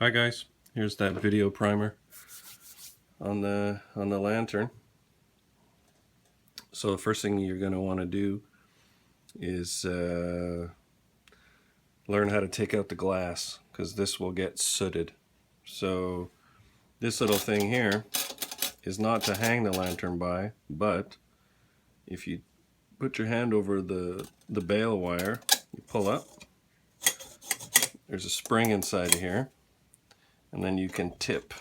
Hi guys, here's that video primer on the lantern. So the first thing you're going to want to do is learn how to take out the glass, because this will get sooted. So this little thing here is not to hang the lantern by, but if you put your hand over the bale wire, you pull up, there's a spring inside of here, and then you can tip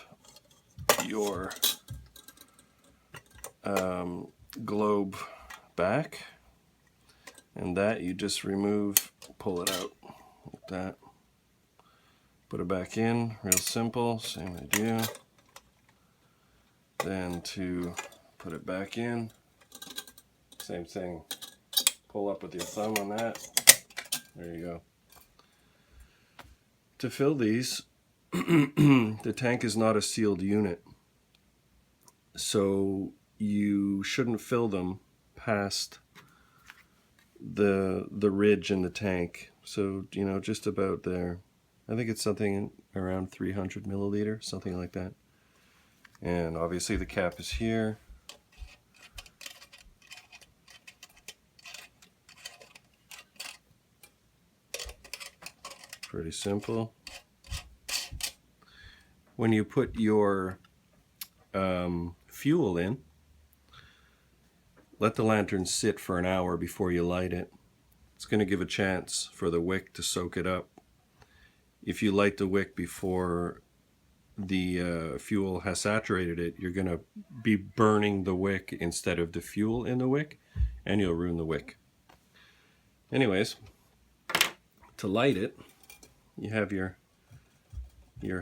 your globe back, and that you just remove, pull it out like that, put it back in, real simple, same idea. Then to put it back in, same thing, pull up with your thumb on that, there you go. To fill these, the tank is not a sealed unit, so you shouldn't fill them past the ridge in the tank. So, you know, just about there. I think it's something around 300 milliliter, something like that. And obviously the cap is here. Pretty simple. When you put your fuel in, let the lantern sit for an hour before you light it. It's going to give a chance for the wick to soak it up. If you light the wick before the fuel has saturated it, you're going to be burning the wick instead of the fuel in the wick, and you'll ruin the wick. Anyways, to light it, you have your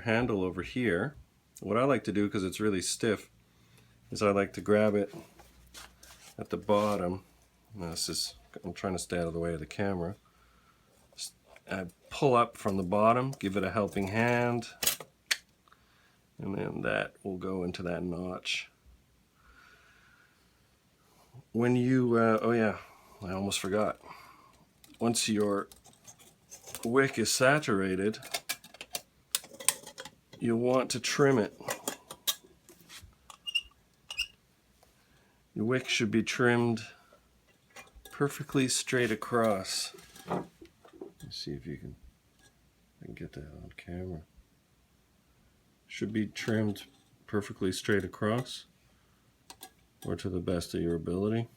handle over here. What I like to do, because it's really stiff, is I like to grab it at the bottom. Now I'm trying to stay out of the way of the camera. I pull up from the bottom, give it a helping hand, and then that will go into that notch. When you, oh yeah, I almost forgot. Once your wick is saturated, you'll want to trim it. Your wick should be trimmed perfectly straight across. Let's see if I can get that on camera. Should be trimmed perfectly straight across, or to the best of your ability.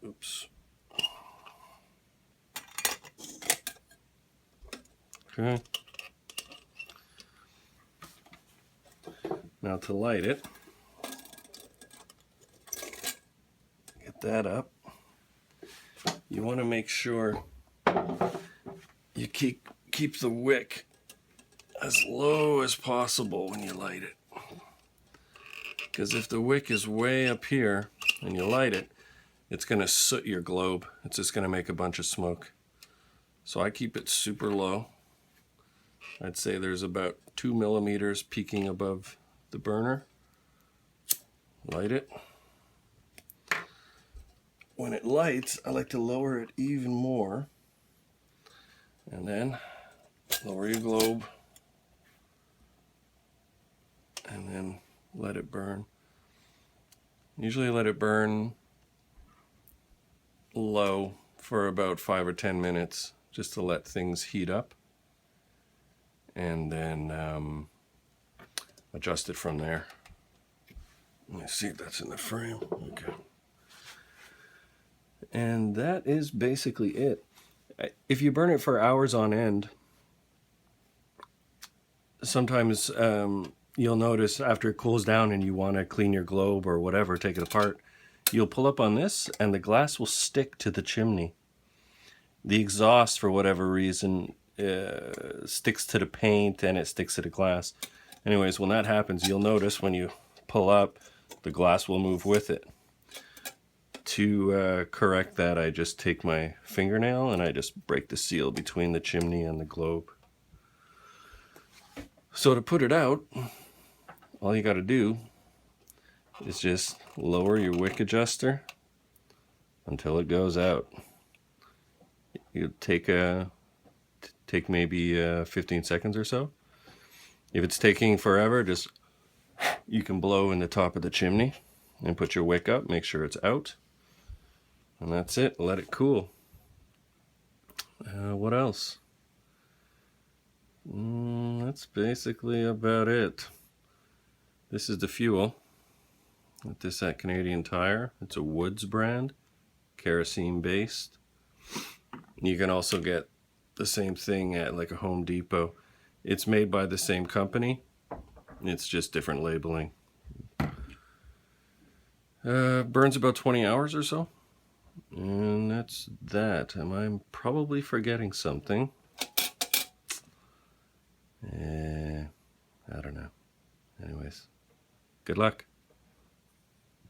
Oops. Okay. Now to light it, get that up. You want to make sure you keep the wick as low as possible when you light it. Because if the wick is way up here and you light it, it's going to soot your globe. It's just going to make a bunch of smoke. So I keep it super low. I'd say there's about 2 millimeters peeking above the burner. Light it. When it lights, I like to lower it even more, and then lower your globe, and then let it burn. Usually let it burn low for about 5 or 10 minutes, just to let things heat up, and then adjust it from there. Let me see if that's in the frame. Okay. And that is basically it. If you burn it for hours on end, sometimes you'll notice after it cools down and you want to clean your globe or whatever, take it apart, you'll pull up on this and the glass will stick to the chimney. The exhaust, for whatever reason, sticks to the paint and it sticks to the glass. Anyways, when that happens, you'll notice when you pull up, the glass will move with it. To correct that, I just take my fingernail and I just break the seal between the chimney and the globe. So to put it out, all you got to do is just lower your wick adjuster until it goes out. You take maybe 15 seconds or so. If it's taking forever, just you can blow in the top of the chimney and put your wick up, make sure it's out, and that's it. Let it cool. What else? That's basically about it. This is the fuel. Get this at Canadian Tire. It's a Woods brand, kerosene based. You can also get the same thing at like a Home Depot. It's made by the same company. It's just different labeling. Burns about 20 hours or so. And that's that. And I'm probably forgetting something. I don't know. Anyways, good luck.